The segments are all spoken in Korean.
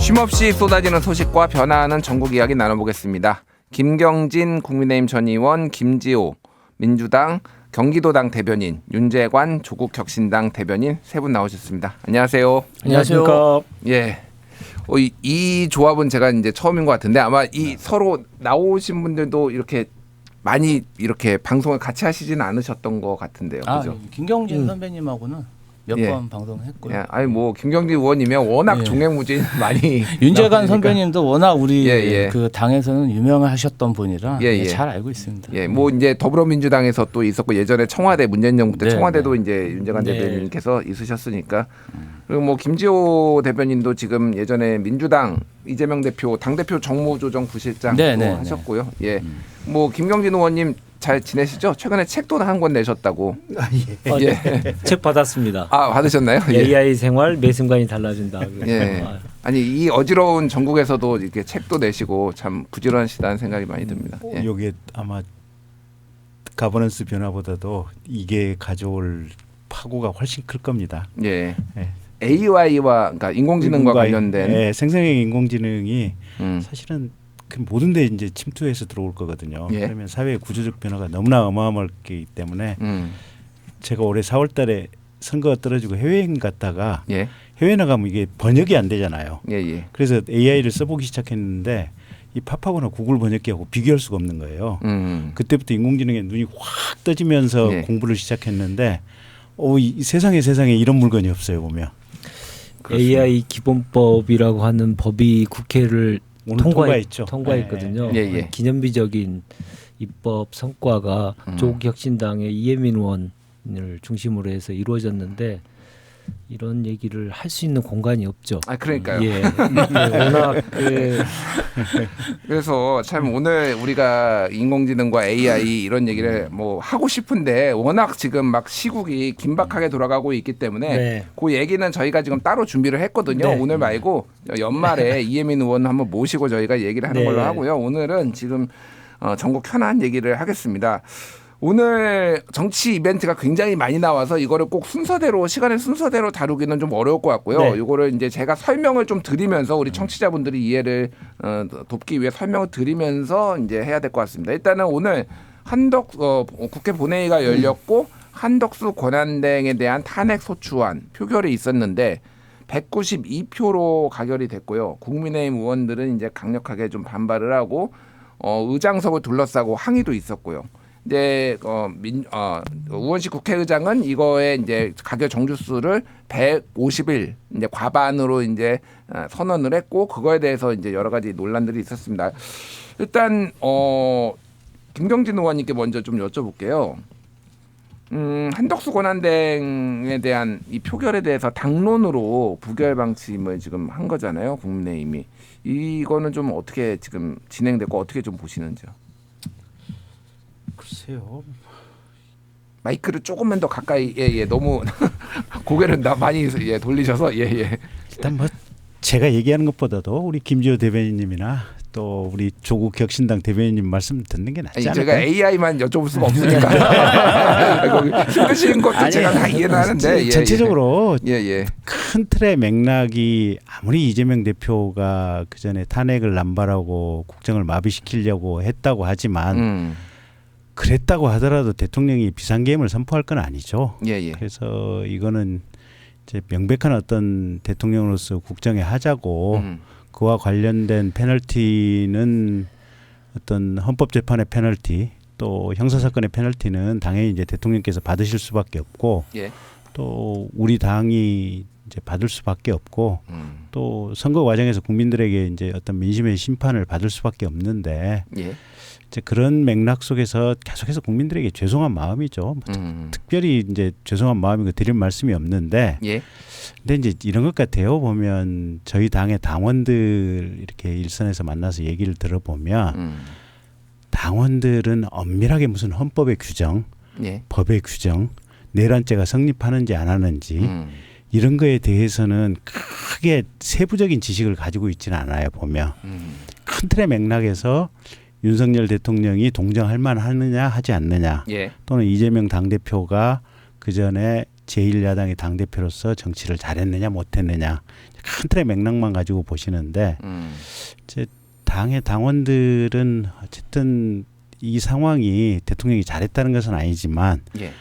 쉼없이 쏟아지는 소식과 변화하는 전국 이야기 나눠보겠습니다. 김경진 국민의힘 전 의원, 김지호 민주당 경기도당 대변인, 윤재관 조국혁신당 대변인 세 분 나오셨습니다. 안녕하세요. 안녕하십니까. 예. 이 조합은 제가 이제 처음인 것 같은데 아마 이 서로 나오신 분들도 이렇게 많이 이렇게 방송을 같이 하시지는 않으셨던 것 같은데요. 그죠? 김경진 선배님하고는 몇 번 방송했고요. 예. 아니 뭐 김경진 의원이면 워낙 종횡무진 많이 윤재관 나오시니까. 선배님도 워낙 우리 그 당에서는 유명하셨던 분이라 잘 알고 있습니다. 예, 뭐 이제 더불어민주당에서 또 있었고 예전에 청와대 문재인 정부 때 청와대도 이제 윤재관 네. 대변인께서 있으셨으니까 그리고 뭐 김지호 대변인도 지금 예전에 민주당 이재명 대표 당대표 정무조정 부실장도 하셨고요. 예, 뭐 김경진 의원님 잘 지내시죠? 최근에 책도 한 권 내셨다고. 책 받았습니다. 아, 받으셨나요? AI 생활 매 순간이 달라진다. 예. 아니 이 어지러운 전국에서도 이렇게 책도 내시고 참 부지런하시다는 생각이 많이 듭니다. 예. 이게 아마 가버넌스 변화보다도 이게 가져올 파고가 훨씬 클 겁니다. 예. AI와 그러니까 인공지능과 관련된 생성형 인공지능이 사실은 그 모든 데 이제 침투해서 들어올 거거든요. 그러면 사회의 구조적 변화가 너무나 어마어마하기 때문에 제가 올해 4월달에 선거가 떨어지고 해외여행 갔다가 해외 나가면 이게 번역이 안 되잖아요. 그래서 AI를 써보기 시작했는데 이 팝하고나 구글 번역기하고 비교할 수가 없는 거예요. 그때부터 인공지능에 눈이 확 떠지면서 공부를 시작했는데 이 세상에 이런 물건이 없어요 보면. 그렇습니다. AI 기본법이라고 하는 법이 국회를 통과했거든요. 기념비적인 입법 성과가 조국혁신당의 이혜민 의원을 중심으로 해서 이루어졌는데 이런 얘기를 할 수 있는 공간이 없죠. 아 그러니까요. 워낙 그래서 참 오늘 우리가 인공지능과 AI 이런 얘기를 뭐 하고 싶은데 워낙 지금 막 시국이 긴박하게 돌아가고 있기 때문에 그 얘기는 저희가 지금 따로 준비를 했거든요. 오늘 말고 연말에 이혜민 의원 한번 모시고 저희가 얘기를 하는 걸로 하고요. 오늘은 지금 전국 현안 얘기를 하겠습니다. 오늘 정치 이벤트가 굉장히 많이 나와서 이거를 꼭 시간의 순서대로 다루기는 좀 어려울 것 같고요. 이거를 이제 제가 설명을 좀 드리면서 우리 청취자분들이 이해를 돕기 위해 설명을 드리면서 이제 해야 될 것 같습니다. 일단은 오늘 국회 본회의가 열렸고 한덕수 권한대행에 대한 탄핵 소추안 표결이 있었는데 192표로 가결이 됐고요. 국민의힘 의원들은 이제 강력하게 좀 반발을 하고 의장석을 둘러싸고 항의도 있었고요. 이제 우원식 국회의장은 이거에 이제 가결 정주수를 150일 이제 과반으로 이제 선언을 했고 그거에 대해서 이제 여러 가지 논란들이 있었습니다. 일단 김경진 의원님께 먼저 좀 여쭤볼게요. 한덕수 권한대행에 대한 이 표결에 대해서 당론으로 부결 방침을 지금 한 거잖아요. 국민의힘이 이거는 좀 어떻게 지금 진행됐고 어떻게 좀 보시는지요? 글쎄요. 마이크를 조금만 더 가까이 너무 고개를 많이 돌리셔서 일단 뭐 제가 얘기하는 것보다도 우리 김지호 대변인님이나 또 우리 조국혁신당 대변인님 말씀 듣는 게 낫지 않을까요? 제가 AI만 여쭤볼 수가 없으니까 힘드신 것도 제가 다 이해는 하는데 전체적으로 큰 틀의 맥락이 아무리 이재명 대표가 그 전에 탄핵을 남발하고 국정을 마비시키려고 했다고 하지만 그랬다고 하더라도 대통령이 비상계엄을 선포할 건 아니죠. 그래서 이거는 이제 명백한 어떤 대통령으로서 국정에 하자고 그와 관련된 페널티는 어떤 헌법재판의 페널티 또 형사사건의 페널티는 당연히 이제 대통령께서 받으실 수밖에 없고 또 우리 당이 이제 받을 수밖에 없고 또 선거 과정에서 국민들에게 이제 어떤 민심의 심판을 받을 수밖에 없는데 이제 그런 맥락 속에서 계속해서 국민들에게 죄송한 마음이죠. 특별히 이제 죄송한 마음이고 드릴 말씀이 없는데, 근데 이제 이런 것 같아요. 보면 저희 당의 당원들 이렇게 일선에서 만나서 얘기를 들어보면 당원들은 엄밀하게 무슨 헌법의 규정, 법의 규정, 내란죄가 성립하는지 안 하는지 이런 거에 대해서는 크게 세부적인 지식을 가지고 있지는 않아요. 보면 큰 틀의 맥락에서 윤석열 대통령이 동정할 만하느냐 하지 않느냐 또는 이재명 당대표가 그전에 제1야당의 당대표로서 정치를 잘했느냐 못했느냐 큰 틀의 맥락만 가지고 보시는데 이제 당의 당원들은 어쨌든 이 상황이 대통령이 잘했다는 것은 아니지만 예.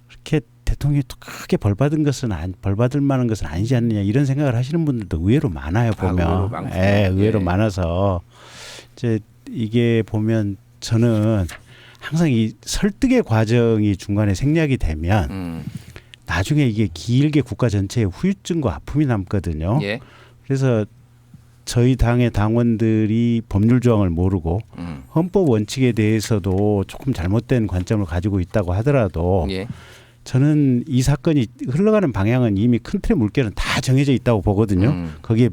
그렇게 대통령이 또 크게 벌받을 만한 것은 아니지 않느냐 이런 생각을 하시는 분들도 의외로 많아요 보면. 의외로 많아서 이제 이게 보면 저는 항상 이 설득의 과정이 중간에 생략이 되면 나중에 이게 길게 국가 전체에 후유증과 아픔이 남거든요. 예. 그래서 저희 당의 당원들이 법률 조항을 모르고 헌법 원칙에 대해서도 조금 잘못된 관점을 가지고 있다고 하더라도 예. 저는 이 사건이 흘러가는 방향은 이미 큰 틀의 물결은 다 정해져 있다고 보거든요. 거기에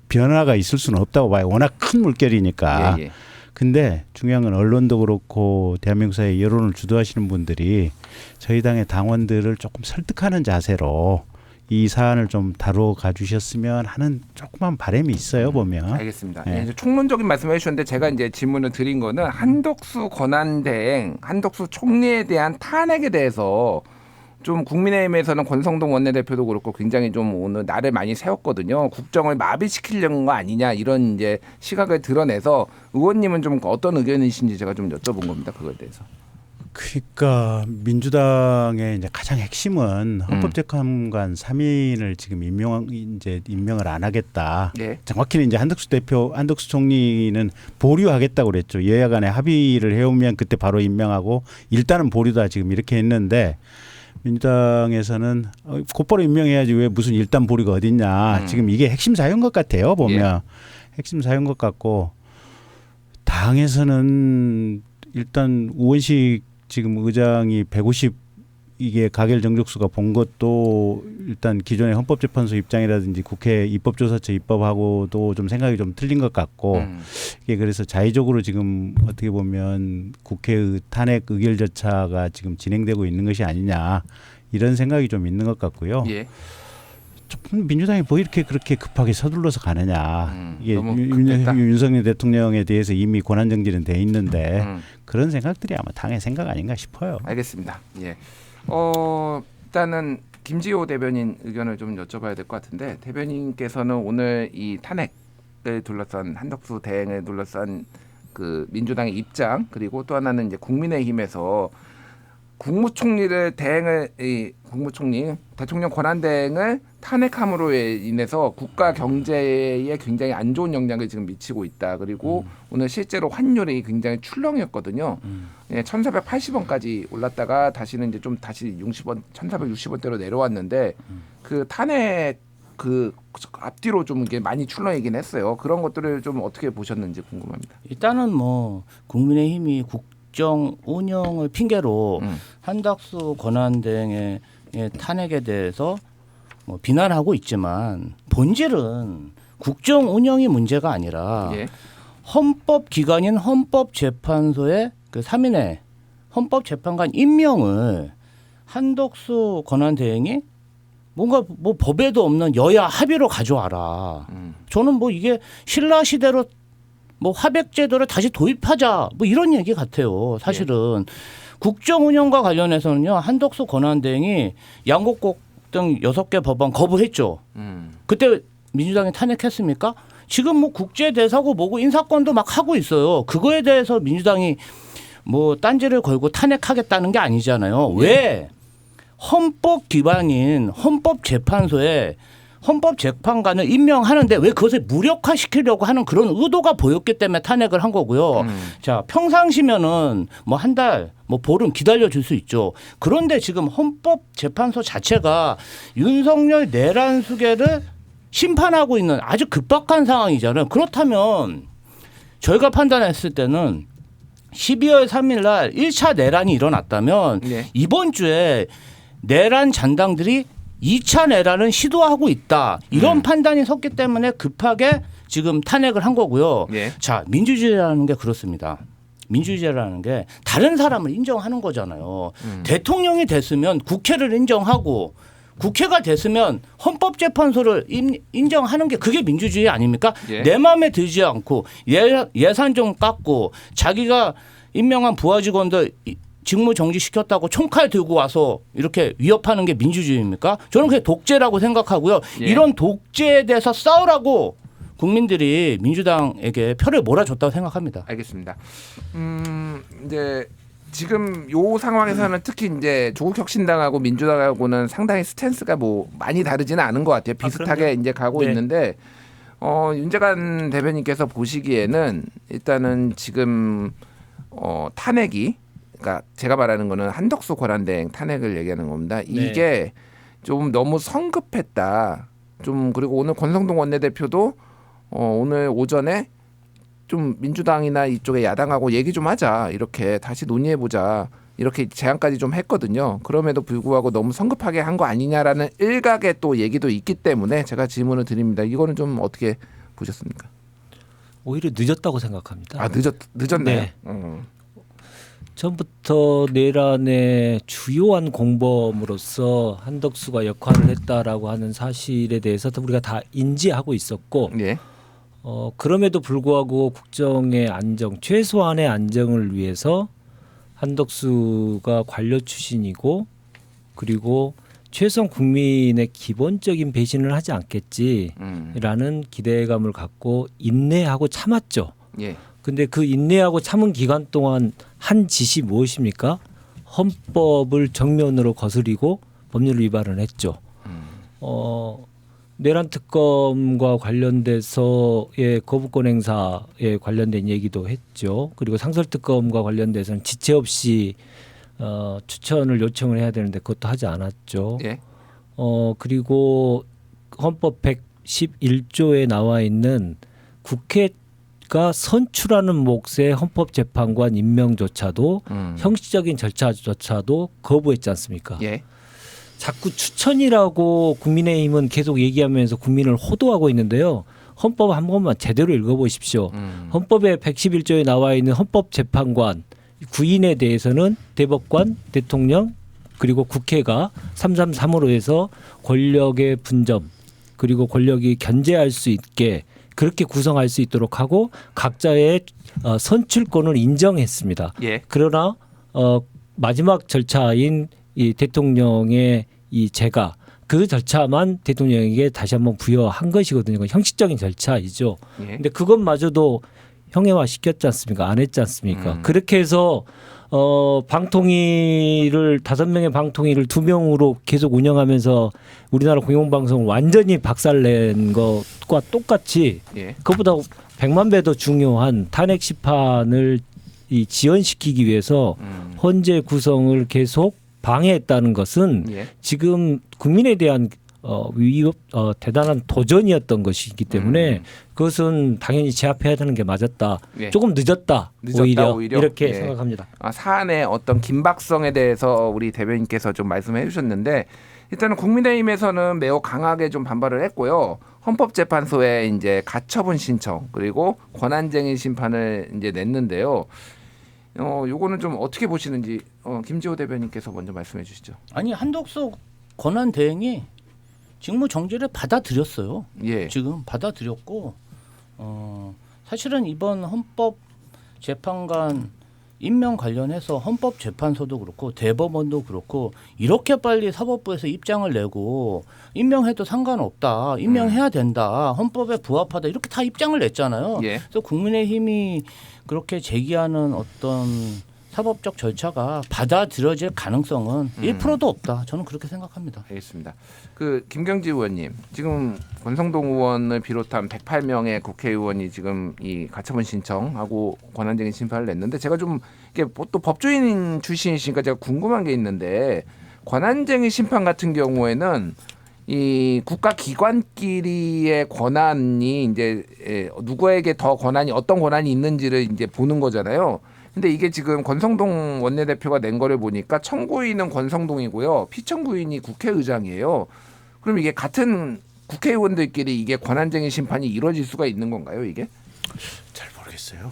변화가 있을 수는 없다고 봐요. 워낙 큰 물결이니까. 예. 근데 중요한 건 언론도 그렇고 대한민국 사회 여론을 주도하시는 분들이 저희 당의 당원들을 조금 설득하는 자세로 이 사안을 좀 다뤄가 주셨으면 하는 조그만 바람이 있어요 보면. 알겠습니다. 네. 이제 총론적인 말씀을 해주셨는데 제가 이제 질문을 드린 거는 한덕수 권한대행, 한덕수 총리에 대한 탄핵에 대해서 좀 국민의힘에서는 권성동 원내대표도 그렇고 굉장히 좀 오늘 날을 많이 세웠거든요. 국정을 마비시키려는 거 아니냐 이런 이제 시각을 드러내서 의원님은 좀 어떤 의견이신지 제가 좀 여쭤본 겁니다. 그거에 대해서. 그러니까 민주당의 이제 가장 핵심은 헌법재판관 3인을 지금 임명을 안 하겠다. 네. 정확히는 이제 한덕수 총리는 보류하겠다고 그랬죠. 여야 간에 합의를 해오면 그때 바로 임명하고 일단은 보류다 지금 이렇게 했는데 민주당에서는 곧바로 임명해야지 왜 무슨 일단 보류가 어딨냐. 지금 이게 핵심 사유인 것 같아요. 보면 핵심 사유인 것 같고 당에서는 일단 우원식 지금 의장이 150 이게 가결 정족수가 본 것도 일단 기존의 헌법재판소 입장이라든지 국회 입법조사처 입법하고도 좀 생각이 좀 틀린 것 같고 이게 그래서 자의적으로 지금 어떻게 보면 국회의 탄핵 의결 절차가 지금 진행되고 있는 것이 아니냐 이런 생각이 좀 있는 것 같고요. 예. 조금 민주당이 뭐 이렇게 그렇게 급하게 서둘러서 가느냐. 이게 윤석열 대통령에 대해서 이미 권한 정지는 돼 있는데 그런 생각들이 아마 당의 생각 아닌가 싶어요. 알겠습니다. 예. 일단은 김지호 대변인 의견을 좀 여쭤봐야 될 것 같은데 대변인께서는 오늘 이 탄핵을 둘러싼 한덕수 대행을 둘러싼 그 민주당의 입장 그리고 또 하나는 이제 국민의힘에서 국무총리를 국무총리 대통령 권한 대행을 탄핵함으로 인해서 국가 경제에 굉장히 안 좋은 영향을 지금 미치고 있다. 그리고 오늘 실제로 환율이 굉장히 출렁이었거든요. 1,480원까지 올랐다가 다시는 이제 좀 다시 60원, 1,460원대로 내려왔는데 그 탄핵 그 앞뒤로 좀 이게 많이 출렁이긴 했어요. 그런 것들을 좀 어떻게 보셨는지 궁금합니다. 일단은 뭐 국민의힘이 국정 운영을 핑계로 한덕수 권한대행의 탄핵에 대해서 뭐 비난하고 있지만 본질은 국정 운영이 문제가 아니라 헌법 기관인 헌법재판소의 그 3인의 헌법재판관 임명을 한덕수 권한대행이 뭔가 뭐 법에도 없는 여야 합의로 가져와라. 저는 뭐 이게 신라 시대로 뭐 화백제도를 다시 도입하자 뭐 이런 얘기 같아요. 사실은 국정 운영과 관련해서는요 한덕수 권한대행이 양곡곡 등 6개 법안 거부했죠. 그때 민주당이 탄핵했습니까? 지금 뭐 국제 대사고 뭐고 인사권도 막 하고 있어요. 그거에 대해서 민주당이 뭐 딴지를 걸고 탄핵하겠다는 게 아니잖아요. 왜 헌법 기관인 헌법재판소에 헌법재판관을 임명하는데 왜 그것을 무력화시키려고 하는 그런 의도가 보였기 때문에 탄핵을 한 거고요. 자, 평상시면은 뭐 한 달, 뭐 보름 기다려줄 수 있죠. 그런데 지금 헌법재판소 자체가 윤석열 내란 수계를 심판하고 있는 아주 급박한 상황이잖아요. 그렇다면 저희가 판단했을 때는 12월 3일 날 1차 내란이 일어났다면 이번 주에 내란 잔당들이 2차 내란은 시도하고 있다. 이런 판단이 섰기 때문에 급하게 지금 탄핵을 한 거고요. 자, 민주주의라는 게 그렇습니다. 민주주의라는 게 다른 사람을 인정하는 거잖아요. 대통령이 됐으면 국회를 인정하고 국회가 됐으면 헌법재판소를 인정하는 게 그게 민주주의 아닙니까? 내 마음에 들지 않고 예산 좀 깎고 자기가 임명한 부하 직원들 직무 정지시켰다고 총칼 들고 와서 이렇게 위협하는 게 민주주의입니까? 저는 그게 독재라고 생각하고요. 예. 이런 독재에 대해서 싸우라고 국민들이 민주당에게 표를 몰아줬다고 생각합니다. 알겠습니다. 이제 지금 요 상황에서는 특히 이제 조국혁신당하고 민주당하고는 상당히 스탠스가 뭐 많이 다르지는 않은 것 같아요. 비슷하게 이제 가고 네. 있는데 윤재관 대변인께서 보시기에는 일단은 지금 탄핵이 그러니까 제가 말하는 거는 한덕수 권한대행 탄핵을 얘기하는 겁니다. 이게 좀 너무 성급했다. 좀 그리고 오늘 권성동 원내대표도 오늘 오전에 좀 민주당이나 이쪽에 야당하고 얘기 좀 하자. 이렇게 다시 논의해보자. 이렇게 제안까지 좀 했거든요. 그럼에도 불구하고 너무 성급하게 한 거 아니냐라는 일각의 또 얘기도 있기 때문에 제가 질문을 드립니다. 이거는 좀 어떻게 보셨습니까? 오히려 늦었다고 생각합니다. 아 늦었네요. 네. 처음부터 내란의 주요한 공범으로서 한덕수가 역할을 했다라고 하는 사실에 대해서 우리가 다 인지하고 있었고 예. 그럼에도 불구하고 국정의 안정, 최소한의 안정을 위해서 한덕수가 관료 출신이고 그리고 최소한 국민의 기본적인 배신을 하지 않겠지라는 기대감을 갖고 인내하고 참았죠. 예. 근데 그 인내하고 참은 기간 동안 한 짓이 무엇입니까? 헌법을 정면으로 거스리고 법률 위반을 했죠. 내란 특검과 관련돼서의 거부권 행사에 관련된 얘기도 했죠. 그리고 상설 특검과 관련돼서는 지체 없이 추천을 요청을 해야 되는데 그것도 하지 않았죠. 예. 그리고 헌법 111조에 나와 있는 국회가 선출하는 몫의 헌법재판관 임명조차도 형식적인 절차조차도 거부했지 않습니까? 예. 자꾸 추천이라고 국민의힘은 계속 얘기하면서 국민을 호도하고 있는데요. 헌법 한 번만 제대로 읽어보십시오. 헌법의 111조에 나와 있는 헌법재판관 9인에 대해서는 대법관, 대통령 그리고 국회가 333으로 해서 권력의 분점 그리고 권력이 견제할 수 있게 그렇게 구성할 수 있도록 하고 각자의 선출권을 인정했습니다. 예. 그러나 마지막 절차인 이 대통령의 이 제가 그 절차만 대통령에게 다시 한번 부여한 것이거든요. 형식적인 절차이죠. 예. 근데 그것마저도 형해화 시켰지 않습니까? 안 했지 않습니까? 그렇게 해서 방통위를 5명의 방통위를 2명으로 계속 운영하면서 우리나라 공영방송을 완전히 박살낸 것과 똑같이 예. 그것보다 100만 배 더 중요한 탄핵 심판을 지연시키기 위해서 헌재 구성을 계속 방해했다는 것은 예. 지금 국민에 대한 위협, 대단한 도전이었던 것이기 때문에 그것은 당연히 제압해야 되는 게 맞았다. 예. 조금 늦었다 오히려 이렇게 예. 생각합니다. 사안의 어떤 긴박성에 대해서 우리 대변인께서 좀 말씀해 주셨는데 일단은 국민의힘에서는 매우 강하게 좀 반발을 했고요. 헌법재판소에 이제 가처분 신청 그리고 권한쟁의 심판을 이제 냈는데요. 요거는 좀 어떻게 보시는지 김지호 대변인께서 먼저 말씀해 주시죠. 아니 한덕수 권한 대행이 직무 정지를 받아들였어요. 예. 지금 받아들였고 사실은 이번 헌법 재판관 임명 관련해서 헌법재판소도 그렇고 대법원도 그렇고 이렇게 빨리 사법부에서 입장을 내고 임명해도 상관없다. 임명해야 된다. 헌법에 부합하다. 이렇게 다 입장을 냈잖아요. 예. 그래서 국민의힘이 그렇게 제기하는 어떤 사법적 절차가 받아들여질 가능성은 1%도 없다. 저는 그렇게 생각합니다. 알겠습니다. 그 김경지 의원님, 지금 권성동 의원을 비롯한 108명의 국회의원이 지금 이 가처분 신청하고 권한쟁의 심판을 냈는데 제가 좀 이게 또 법조인 출신이시니까 제가 궁금한 게 있는데 권한쟁의 심판 같은 경우에는 이 국가기관끼리의 권한이 이제 누구에게 더 권한이 어떤 권한이 있는지를 이제 보는 거잖아요. 근데 이게 지금 권성동 원내대표가 낸 거를 보니까 청구인은 권성동이고요. 피청구인이 국회의장이에요. 그럼 이게 같은 국회의원들끼리 이게 권한쟁의 심판이 이루어질 수가 있는 건가요, 이게? 잘 모르겠어요.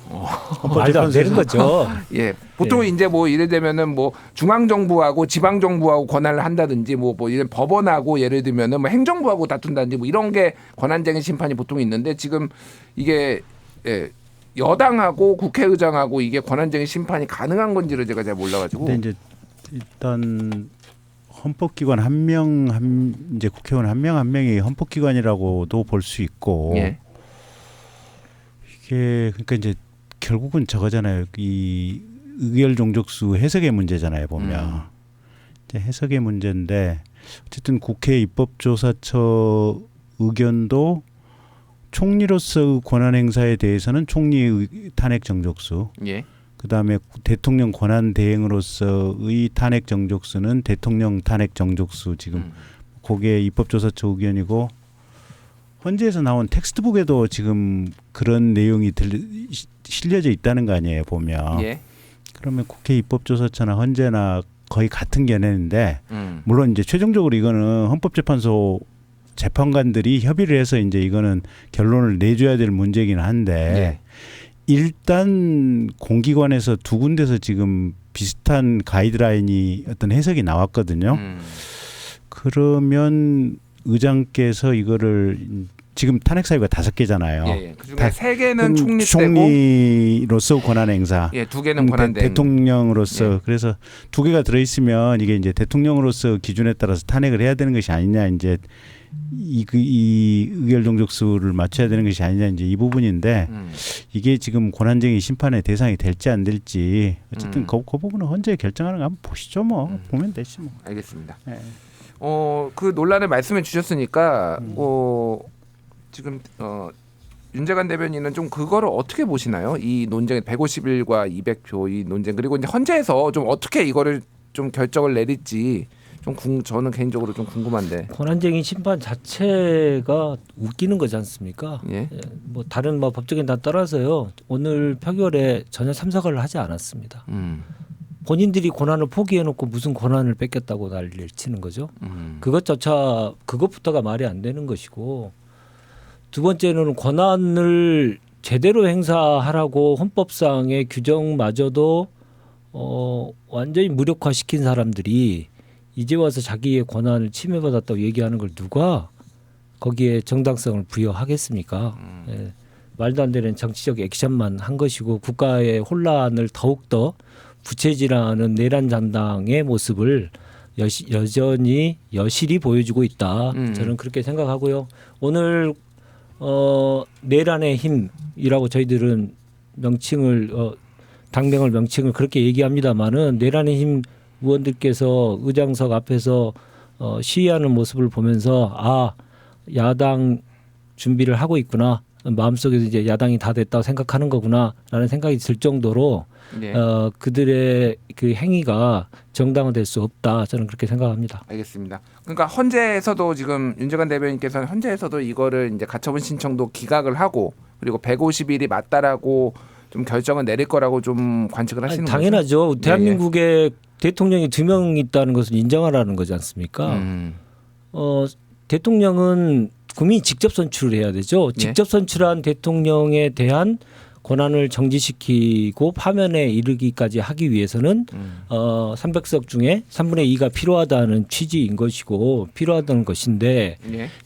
말도 안 되는 거죠. 예. 보통 이제 뭐 이래 되면은 뭐 중앙정부하고 지방정부하고 권한을 한다든지 뭐 이런 법원하고 예를 들면은 뭐 행정부하고 다툰다든지 뭐 이런 게 권한쟁의 심판이 보통 있는데 지금 이게 여당하고 국회의장하고 이게 권한쟁의 심판이 가능한 건지를 제가 잘 몰라가지고. 근데 이제 일단 헌법기관 이제 국회의원 한 명이 헌법기관이라고도 볼 수 있고 예. 이게 그러니까 이제 결국은 저거잖아요. 이 의결 종족수 해석의 문제잖아요. 보면 이제 해석의 문제인데 어쨌든 국회 입법조사처 의견도 총리로서의 권한 행사에 대해서는 총리의 탄핵 정족수. 예. 그다음에 대통령 권한 대행으로서의 탄핵 정족수는 대통령 탄핵 정족수 지금 그게 입법조사처 의견이고 헌재에서 나온 텍스트북에도 지금 그런 내용이 실려져 있다는 거 아니에요 보면. 예. 그러면 국회 입법조사처나 헌재나 거의 같은 견해인데 물론 이제 최종적으로 이거는 헌법재판소 재판관들이 협의를 해서 이제 이거는 결론을 내줘야 될 문제긴 한데. 예. 일단 공기관에서 두 군데서 지금 비슷한 가이드라인이 어떤 해석이 나왔거든요. 그러면 의장께서 이거를 지금 탄핵 사유가 5개잖아요. 예. 그중에 3개는 총리 때고 총리로서 권한 행사. 예, 2개는 권한 대행. 대통령으로서 예. 그래서 2개가 들어 있으면 이게 이제 대통령으로서 기준에 따라서 탄핵을 해야 되는 것이 아니냐 이제 이 의결 종족수를 맞춰야 되는 것이 아니냐 이제 이 부분인데 이게 지금 권한쟁의 심판의 대상이 될지 안 될지 어쨌든 그 부분은 헌재 결정하는 거 한번 보시죠 뭐 보면 되지 뭐. 알겠습니다. 네. 그 논란을 말씀해 주셨으니까 지금 윤재관 대변인은 좀 그거를 어떻게 보시나요? 이 논쟁 150일과 200표 이 논쟁 그리고 이제 헌재에서 좀 어떻게 이거를 좀 결정을 내릴지 좀 저는 개인적으로 좀 궁금한데. 권한쟁의 심판 자체가 웃기는 거지 않습니까? 예. 뭐 다른 뭐 법적인 단 따라서요. 오늘 표결에 전혀 참석을 하지 않았습니다. 본인들이 권한을 포기해놓고 무슨 권한을 뺏겼다고 난리를 치는 거죠. 그것부터가 말이 안 되는 것이고 두 번째는 권한을 제대로 행사하라고 헌법상의 규정마저도 완전히 무력화시킨 사람들이 이제 와서 자기의 권한을 침해받았다고 얘기하는 걸 누가 거기에 정당성을 부여하겠습니까? 예, 말도 안 되는 정치적 액션만 한 것이고 국가의 혼란을 더욱더 부채질하는 내란 잔당의 모습을 여전히 여실히 보여주고 있다. 저는 그렇게 생각하고요. 오늘 내란의 힘이라고 저희들은 명칭을 당명을 명칭을 그렇게 얘기합니다마는 내란의 힘 의원들께서 의장석 앞에서 시위하는 모습을 보면서 야당 준비를 하고 있구나 마음속에서 이제 야당이 다 됐다고 생각하는 거구나라는 생각이 들 정도로 네. 그들의 그 행위가 정당화될 수 없다 저는 그렇게 생각합니다. 알겠습니다. 그러니까 헌재에서도 지금 윤재관 대변인께서는 헌재에서도 이거를 이제 가처분 신청도 기각을 하고 그리고 150일이 맞다라고 좀 결정을 내릴 거라고 좀 관측을 하시는 거죠? 당연하죠. 대한민국에 대통령이 2명 있다는 것을 인정하라는 거지 않습니까? 대통령은 국민이 직접 선출을 해야 되죠. 직접 선출한 대통령에 대한 권한을 정지시키고 파면에 이르기까지 하기 위해서는 300석 중에 3분의 2가 필요하다는 취지인 것이고 필요하다는 것인데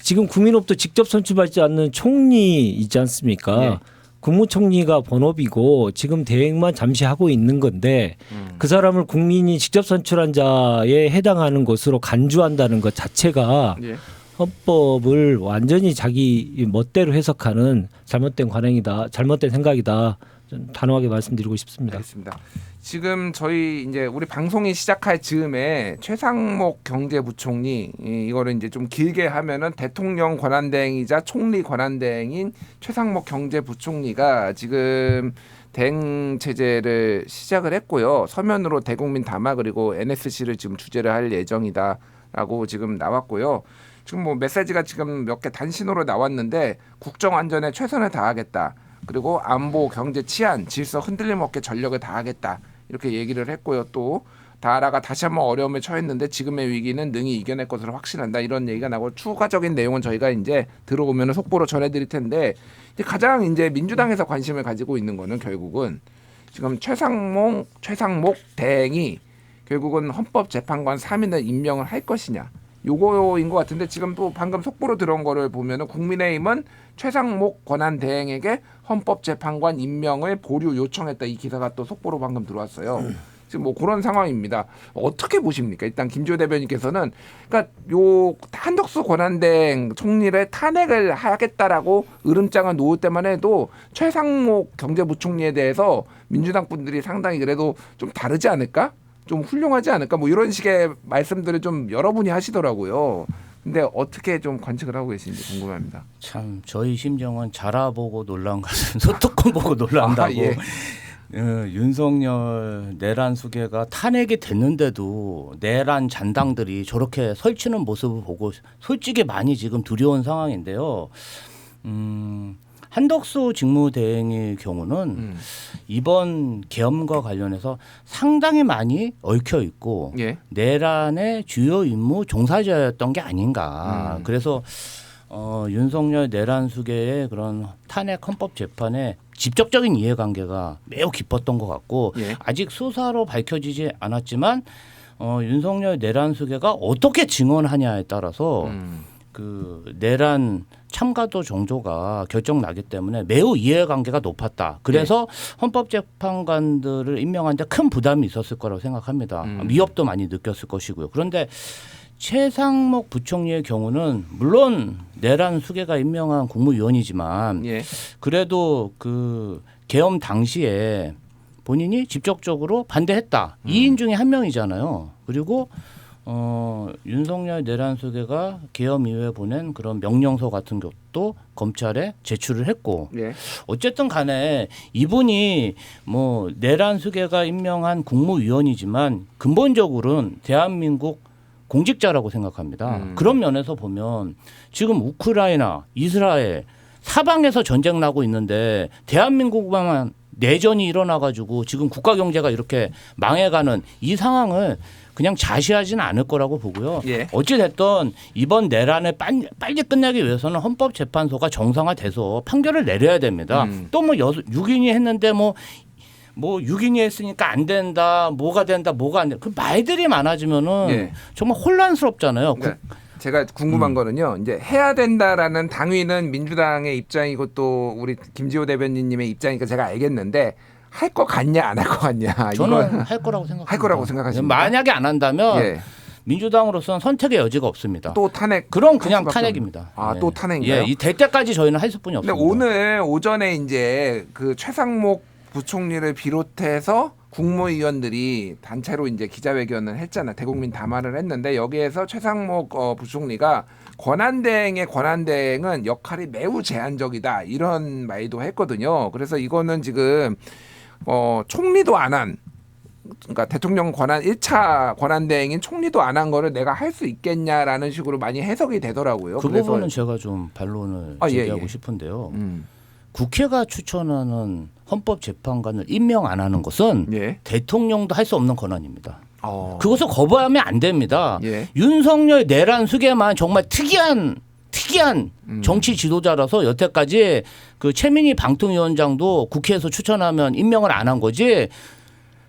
지금 국민으로부터 직접 선출받지 않는 총리 있지 않습니까? 국무총리가 본업이고 지금 대행만 잠시 하고 있는 건데 그 사람을 국민이 직접 선출한 자에 해당하는 것으로 간주한다는 것 자체가 헌법을 완전히 자기 멋대로 해석하는 잘못된 관행이다, 잘못된 생각이다. 좀 단호하게 말씀드리고 싶습니다. 알겠습니다. 지금 저희 이제 우리 방송이 시작할 즈음에 최상목 경제부총리 이거를 이제 좀 길게 하면은 대통령 권한대행이자 총리 권한대행인 최상목 경제부총리가 지금 대행 체제를 시작을 했고요. 서면으로 대국민 담화 그리고 NSC를 지금 주재를 할 예정이다라고 지금 나왔고요. 지금 뭐 메시지가 지금 몇 개 단신으로 나왔는데 국정 안전에 최선을 다하겠다. 그리고 안보, 경제, 치안, 질서 흔들림 없게 전력을 다하겠다. 이렇게 얘기를 했고요. 또 나라가 다시 한번 어려움에 처했는데 지금의 위기는 능히 이겨낼 것으로 확신한다. 이런 얘기가 나고 추가적인 내용은 저희가 이제 들어오면 속보로 전해드릴 텐데 가장 이제 민주당에서 관심을 가지고 있는 거는 결국은 지금 최상목 대행이 결국은 헌법재판관 3인을 임명을 할 것이냐. 요거인 것 같은데 지금 또 방금 속보로 들어온 거를 보면은 국민의힘은 최상목 권한대행에게 헌법재판관 임명을 보류 요청했다. 이 기사가 또 속보로 방금 들어왔어요. 지금 뭐 그런 상황입니다. 어떻게 보십니까? 일단 김지호 대변인께서는 그러니까 요 한덕수 권한대행 총리를 탄핵을 하겠다라고 으름장을 놓을 때만 해도 최상목 경제부총리에 대해서 민주당 분들이 상당히 그래도 좀 다르지 않을까? 좀 훌륭하지 않을까? 뭐 이런 식의 말씀들을 좀 여러분이 하시더라고요. 근데 어떻게 좀 관측을 하고 계신지 궁금합니다. 참 저희 심정은 자라보고 놀란 것은 소뚜껑 보고 놀란다고. 예. 윤석열 내란 수계가 탄핵이 됐는데도 내란 잔당들이 저렇게 설치는 모습을 보고 솔직히 많이 지금 두려운 상황인데요. 한덕수 직무대행의 경우는 이번 계엄과 관련해서 상당히 많이 얽혀 있고 예. 내란의 주요 임무 종사자였던 게 아닌가. 그래서 윤석열 내란 수계의 그런 탄핵 헌법 재판에 직접적인 이해관계가 매우 깊었던 것 같고 예. 아직 수사로 밝혀지지 않았지만 윤석열 내란 수계가 어떻게 증언하냐에 따라서 그 내란 참가도 정도가 결정나기 때문에 매우 이해관계가 높았다. 그래서 헌법재판관들을 임명한 데 큰 부담이 있었을 거라고 생각합니다. 위협도 많이 느꼈을 것이고요. 그런데 최상목 부총리의 경우는 물론 내란 수계가 임명한 국무위원이지만 예. 그래도 그 계엄 당시에 본인이 직접적으로 반대했다. 2인 중에 한 명이잖아요. 그리고 윤석열 내란 수계가 계엄 이후에 보낸 그런 명령서 같은 것도 검찰에 제출을 했고 예. 어쨌든 간에 이분이 뭐 내란 수계가 임명한 국무위원이지만 근본적으로는 대한민국 공직자라고 생각합니다. 그런 면에서 보면 지금 우크라이나, 이스라엘 사방에서 전쟁 나고 있는데 대한민국만 내전이 일어나가지고 지금 국가 경제가 이렇게 망해가는 이 상황을 그냥 자시하지는 않을 거라고 보고요. 예. 어찌됐든 이번 내란을 빨리 끝내기 위해서는 헌법재판소가 정상화돼서 판결을 내려야 됩니다. 또 뭐 6인이 했는데 뭐 6인이 했으니까 안 된다, 뭐가 된다, 뭐가 안 된다. 그 말들이 많아지면은 예. 정말 혼란스럽잖아요. 그러니까 제가 궁금한 거는요. 이제 해야 된다라는 당위는 민주당의 입장이고 또 우리 김지호 대변인님의 입장이니까 제가 알겠는데 할 것 같냐 안 할 것 같냐. 저는 이건 할 거라고 생각합니다. 할 거라고 생각하십니까? 만약에 안 한다면 예. 민주당으로서는 선택의 여지가 없습니다. 또 탄핵. 그럼 그냥 탄핵입니다. 아, 예. 또 탄핵인가요? 예, 될 때까지 저희는 할 수뿐이 근데 없습니다. 오늘 오전에 이제 그 최상목 부총리를 비롯해서 국무위원들이 단체로 이제 기자회견을 했잖아요. 대국민 담화를 했는데 여기에서 최상목 부총리가 권한대행의 권한대행은 역할이 매우 제한적이다 이런 말도 했거든요. 그래서 이거는 지금 총리도 안 한 그러니까 대통령 권한 1차 권한대행인 총리도 안 한 거를 내가 할 수 있겠냐라는 식으로 많이 해석이 되더라고요. 그 그래서 부분은 제가 좀 반론을 예, 제기하고 예. 싶은데요. 국회가 추천하는 헌법재판관을 임명 안 하는 것은 예. 대통령도 할 수 없는 권한입니다. 그것을 거부하면 안 됩니다. 예. 윤석열 내란 수계만 정말 특이한 정치 지도자라서 여태까지 그 최민희 방통위원장도 국회에서 추천하면 임명을 안 한 거지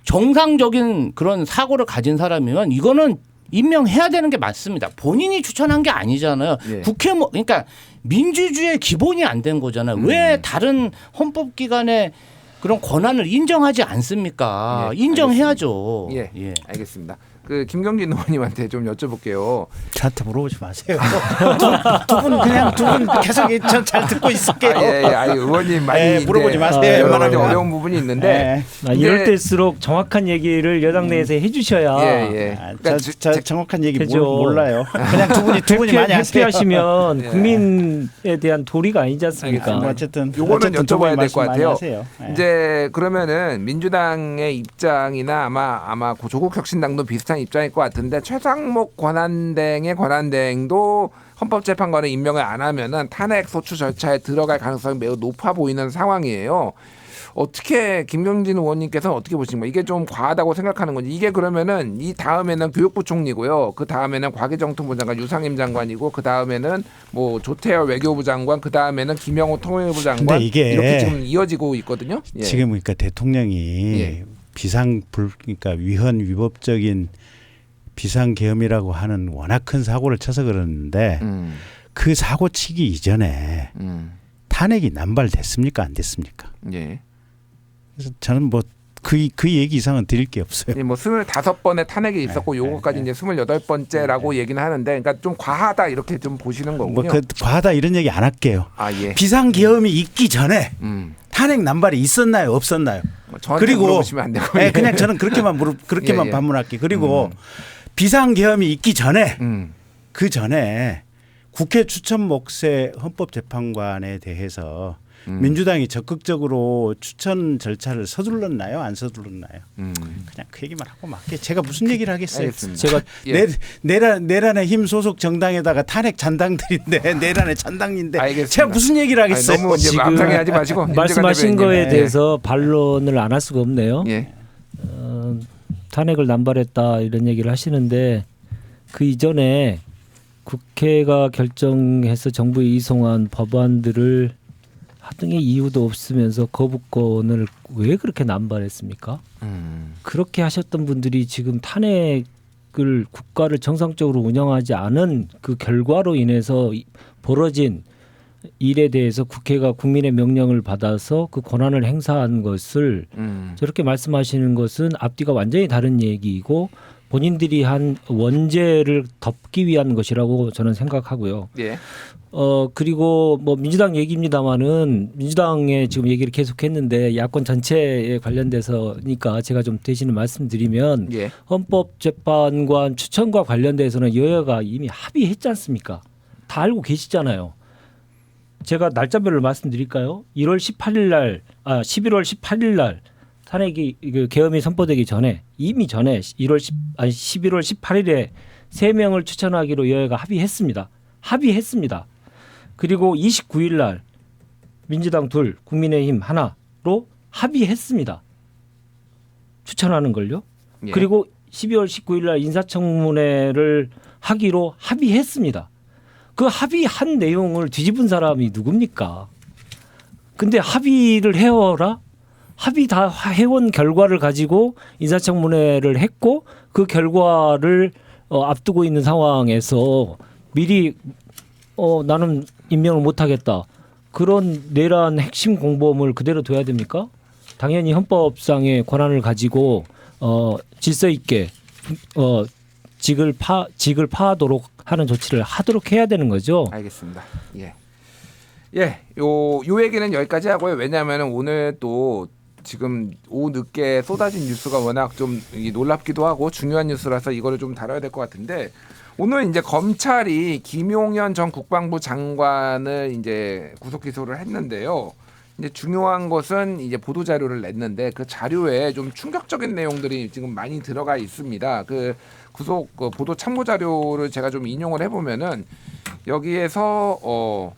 정상적인 그런 사고를 가진 사람이면 이거는 임명해야 되는 게 맞습니다. 본인이 추천한 게 아니잖아요. 예. 국회 그러니까 민주주의의 기본이 안 된 거잖아요. 왜 다른 헌법기관의 그런 권한을 인정하지 않습니까? 예, 인정해야죠. 예, 알겠습니다. 그 김경진 의원님한테 좀 여쭤볼게요. 저한테 물어보지 마세요. 두 분 계속 전 잘 듣고 있을게요. 아니, 의원님 많이 물어보지 마세요. 여러 가지 어려운 부분이 있는데 이럴 때일수록 정확한 얘기를 여당 내에서 해주셔야. 그러니까 저 정확한 얘기 그죠. 몰라요. 그냥 두 분이 많이 하세요. 회피하시면 국민에 대한 도리가 아니지 않습니까? 어쨌든 요거는 두 분이 여쭤봐야 될 것 말씀 많이 같아요. 하세요. 이제 그러면은 민주당의 입장이나 아마 조국 혁신당도 비슷한 입장일 것 같은데 최상목 권한대행의 권한대행도 헌법재판관의 임명을 안 하면은 탄핵 소추 절차에 들어갈 가능성이 매우 높아 보이는 상황이에요. 어떻게 김경진 의원님께서는 어떻게 보십니까? 이게 좀 과하다고 생각하는 건지 이게 그러면은 이 다음에는 교육부 총리고요. 그 다음에는 과기정통부 장관 유상임 장관이고 그 다음에는 뭐 조태열 외교부 장관 그 다음에는 김영호 통일부 장관 근데 이게 이렇게 지금 이어지고 있거든요. 예. 지금 그러니까 대통령이 예. 그러니까 위헌 위법적인 비상계엄이라고 하는 워낙 큰 사고를 쳐서 그러는데 그 사고 치기 이전에 탄핵이 남발됐습니까? 안 됐습니까? 예. 그래서 저는 뭐 그 얘기 이상은 드릴 게 없어요. 뭐 25번의 탄핵이 있었고 요거까지 이제 28번째라고 얘기는 하는데 그러니까 좀 과하다 이렇게 좀 보시는 거군요. 뭐 과하다 이런 얘기 안 할게요. 예. 비상계엄이 있기 전에 탄핵 남발이 있었나요? 없었나요? 저한테 그리고 물어보시면 안 되고. 그냥 저는 그렇게만 예. 반문할게요. 그리고 비상계엄이 있기 전에 그 전에 국회 추천 목세 헌법재판관에 대해서 민주당이 적극적으로 추천 절차를 서둘렀나요? 안 서둘렀나요? 그냥 그 얘기만 하고 맞게 제가 무슨 얘기를 하겠어요? 알겠습니다. 제가 내란의 힘 소속 정당에다가 탄핵 잔당들인데 내란의 잔당인데 알겠습니다. 제가 무슨 얘기를 하겠어요? 너무 이제 지금 암상해하지 마시고 말씀하신 거에 예. 대해서 반론을 안 할 수가 없네요. 예. 탄핵을 남발했다 이런 얘기를 하시는데 그 이전에 국회가 결정해서 정부에 이송한 법안들을 하등의 이유도 없으면서 거부권을 왜 그렇게 남발했습니까? 그렇게 하셨던 분들이 지금 탄핵을 국가를 정상적으로 운영하지 않은 그 결과로 인해서 벌어진 일에 대해서 국회가 국민의 명령을 받아서 그 권한을 행사한 것을 저렇게 말씀하시는 것은 앞뒤가 완전히 다른 얘기이고 본인들이 한 원죄를 덮기 위한 것이라고 저는 생각하고요. 예. 그리고 뭐 민주당 얘기입니다만은 민주당의 지금 얘기를 계속했는데 야권 전체에 관련돼서니까 제가 좀 대신에 말씀드리면 예. 헌법재판관 추천과 관련돼서는 여야가 이미 합의했지 않습니까? 다 알고 계시잖아요. 제가 날짜별로 말씀드릴까요? 11월 18일 날 탄핵이 계엄이 선포되기 전에 이미 전에 11월 18일에 3명을 추천하기로 여야가 합의했습니다. 그리고 29일 날 민주당 2, 국민의힘 1로 합의했습니다. 추천하는 걸요. 예. 그리고 12월 19일 날 인사청문회를 하기로 합의했습니다. 그 합의한 내용을 뒤집은 사람이 누굽니까? 근데 합의를 해오라? 합의 다 해온 결과를 가지고 인사청문회를 했고 그 결과를 앞두고 있는 상황에서 미리 나는 임명을 못하겠다. 그런 내란 핵심 공범을 그대로 둬야 됩니까? 당연히 헌법상의 권한을 가지고 질서 있게 직을 파하도록 하는 조치를 하도록 해야 되는 거죠. 알겠습니다. 예. 요 얘기는 여기까지 하고요. 왜냐하면 오늘 또 지금 오후 늦게 쏟아진 뉴스가 워낙 좀 놀랍기도 하고 중요한 뉴스라서 이거를 좀 다뤄야 될 것 같은데 오늘 이제 검찰이 김용현 전 국방부 장관을 이제 구속 기소를 했는데요. 이제 중요한 것은 이제 보도 자료를 냈는데 그 자료에 좀 충격적인 내용들이 지금 많이 들어가 있습니다. 그 구속 보도 참고 자료를 제가 좀 인용을 해보면은 여기에서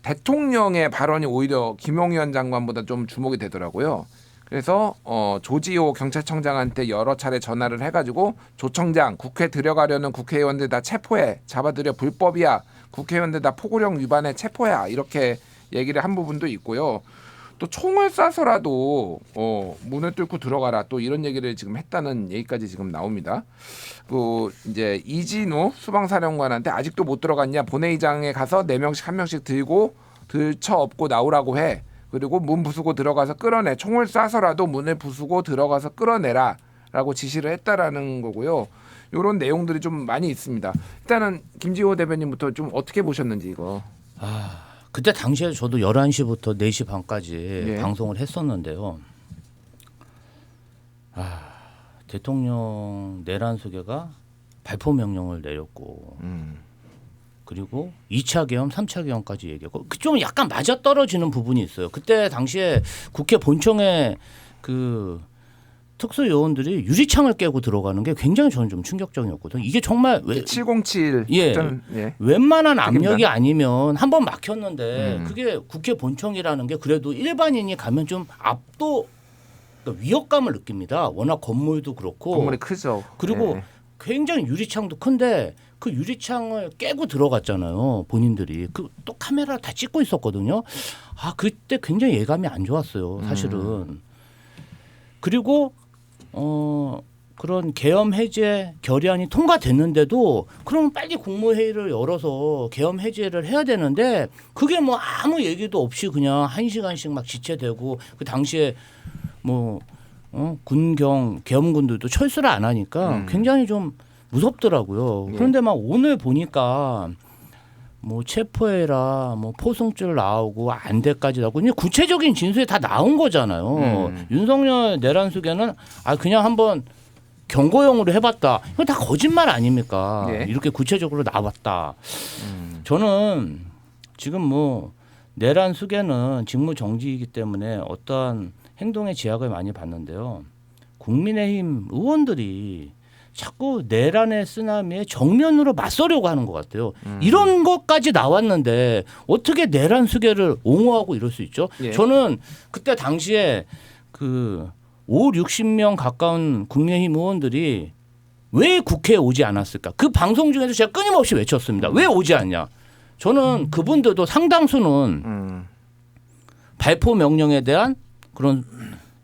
대통령의 발언이 오히려 김용현 장관보다 좀 주목이 되더라고요. 그래서 조지호 경찰청장한테 여러 차례 전화를 해가지고 조 청장 국회 들어가려는 국회의원들 다 체포해 잡아들여 불법이야 국회의원들 다 포고령 위반에 체포해 이렇게 얘기를 한 부분도 있고요. 또 총을 쏴서라도 문을 뚫고 들어가라 또 이런 얘기를 지금 했다는 얘기까지 지금 나옵니다. 그 이제 이진우 수방사령관한테 아직도 못 들어갔냐 본회의장에 가서 4명씩 1명씩 들고 들쳐 업고 나오라고 해. 그리고 문 부수고 들어가서 끌어내. 총을 쏴서라도 문을 부수고 들어가서 끌어내라라고 지시를 했다라는 거고요. 이런 내용들이 좀 많이 있습니다. 일단은 김지호 대변인부터 좀 어떻게 보셨는지 이거. 그때 당시에 저도 11시부터 4시 반까지 예. 방송을 했었는데요. 대통령 내란 수계가 발포 명령을 내렸고 그리고 2차 계엄, 3차 계엄까지 얘기했고 좀 약간 맞아떨어지는 부분이 있어요. 그때 당시에 국회 본청에 그 특수요원들이 유리창을 깨고 들어가는 게 굉장히 저는 좀 충격적이었거든요. 이게 정말 707 예. 예. 웬만한 책임자. 압력이 아니면 한 번 막혔는데 그게 국회 본청이라는 게 그래도 일반인이 가면 좀 압도 그러니까 위협감을 느낍니다. 워낙 건물도 그렇고 건물이 크죠. 그리고 예. 굉장히 유리창도 큰데 그 유리창을 깨고 들어갔잖아요. 본인들이 또 카메라 다 찍고 있었거든요. 그때 굉장히 예감이 안 좋았어요. 사실은. 그리고 그런 계엄 해제 결의안이 통과됐는데도 그러면 빨리 국무회의를 열어서 계엄 해제를 해야 되는데 그게 뭐 아무 얘기도 없이 그냥 1시간씩 막 지체되고 그 당시에 뭐 군경 계엄군들도 철수를 안 하니까 굉장히 좀 무섭더라고요. 그런데 막 오늘 보니까 뭐 체포해라, 뭐 포승줄 나오고 안돼까지 나오고 그냥 구체적인 진술이 다 나온 거잖아요. 윤석열 내란 수계는 그냥 한번 경고용으로 해봤다. 이거 다 거짓말 아닙니까? 예. 이렇게 구체적으로 나왔다. 저는 지금 뭐 내란 수계는 직무 정지이기 때문에 어떠한 행동의 제약을 많이 받는데요. 국민의힘 의원들이 자꾸 내란의 쓰나미에 정면으로 맞서려고 하는 것 같아요. 이런 것까지 나왔는데 어떻게 내란 수계를 옹호하고 이럴 수 있죠? 예. 저는 그때 당시에 그 60명 가까운 국민의힘 의원들이 왜 국회에 오지 않았을까? 그 방송 중에서 제가 끊임없이 외쳤습니다. 왜 오지 않냐? 저는 그분들도 상당수는 발포 명령에 대한 그런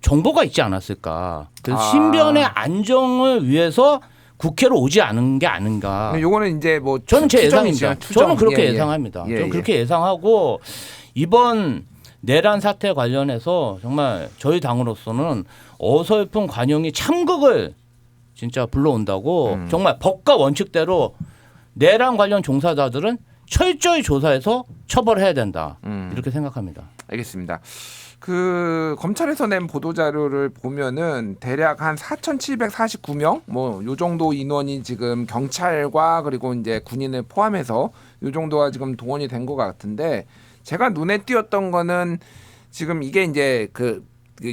정보가 있지 않았을까. 그래서 신변의 안정을 위해서 국회로 오지 않은 게 아닌가. 요거는 이제 뭐 저는 제 추정이죠. 예상입니다. 추정. 저는 그렇게 예, 예. 예상합니다. 예, 저는 예. 그렇게 예상하고 이번 내란 사태 관련해서 정말 저희 당으로서는 어설픈 관용이 참극을 진짜 불러온다고 정말 법과 원칙대로 내란 관련 종사자들은 철저히 조사해서 처벌해야 된다. 이렇게 생각합니다. 알겠습니다. 그 검찰에서 낸 보도 자료를 보면은 대략 한 4,749명 뭐 요 정도 인원이 지금 경찰과 그리고 이제 군인을 포함해서 요 정도가 지금 동원이 된 것 같은데 제가 눈에 띄었던 거는 지금 이게 이제 그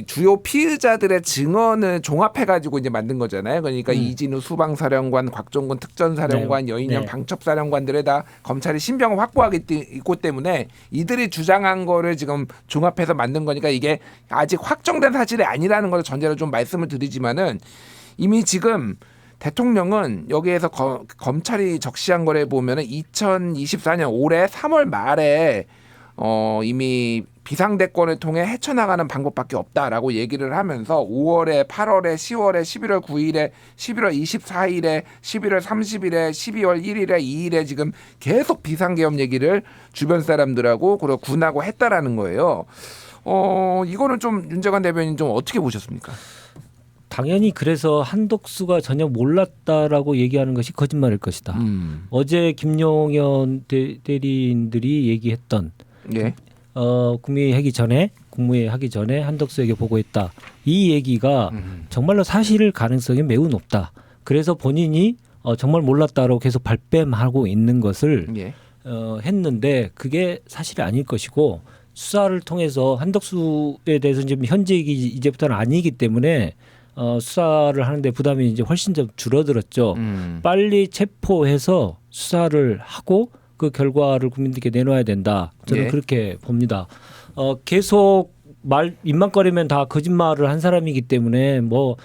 주요 피의자들의 증언을 종합해가지고 이제 만든 거잖아요. 그러니까 이진우 수방사령관, 곽종근 특전사령관, 네. 여인영 네. 방첩사령관들에 다 검찰이 신병을 확보하기 있고 때문에 이들이 주장한 거를 지금 종합해서 만든 거니까 이게 아직 확정된 사실이 아니라는 걸 전제로 좀 말씀을 드리지만은 이미 지금 대통령은 여기에서 검찰이 적시한 거를 보면은 2024년 올해 3월 말에 이미 비상대권을 통해 헤쳐나가는 방법밖에 없다라고 얘기를 하면서 5월에 8월에 10월에 11월 9일에 11월 24일에 11월 30일에 12월 1일에 2일에 지금 계속 비상계엄 얘기를 주변 사람들하고 그리고 군하고 했다라는 거예요. 이거는 좀 윤재관 대변인 좀 어떻게 보셨습니까? 당연히 그래서 한덕수가 전혀 몰랐다라고 얘기하는 것이 거짓말일 것이다. 어제 김용현 대리인들이 얘기했던 예. 국무회의 하기 전에 한덕수에게 보고했다. 이 얘기가 정말로 사실 가능성이 매우 높다. 그래서 본인이 정말 몰랐다라고 계속 발뺌하고 있는 것을 예. 했는데 그게 사실이 아닐 것이고 수사를 통해서 한덕수에 대해서 지금 현직이 이제부터는 아니기 때문에 수사를 하는데 부담이 이제 훨씬 좀 줄어들었죠. 빨리 체포해서 수사를 하고 그 결과를 국민들께 내놓아야 된다. 저는 예. 그렇게 봅니다. 계속 입만거리면 다 거짓말을 한 사람이기 때문에 뭐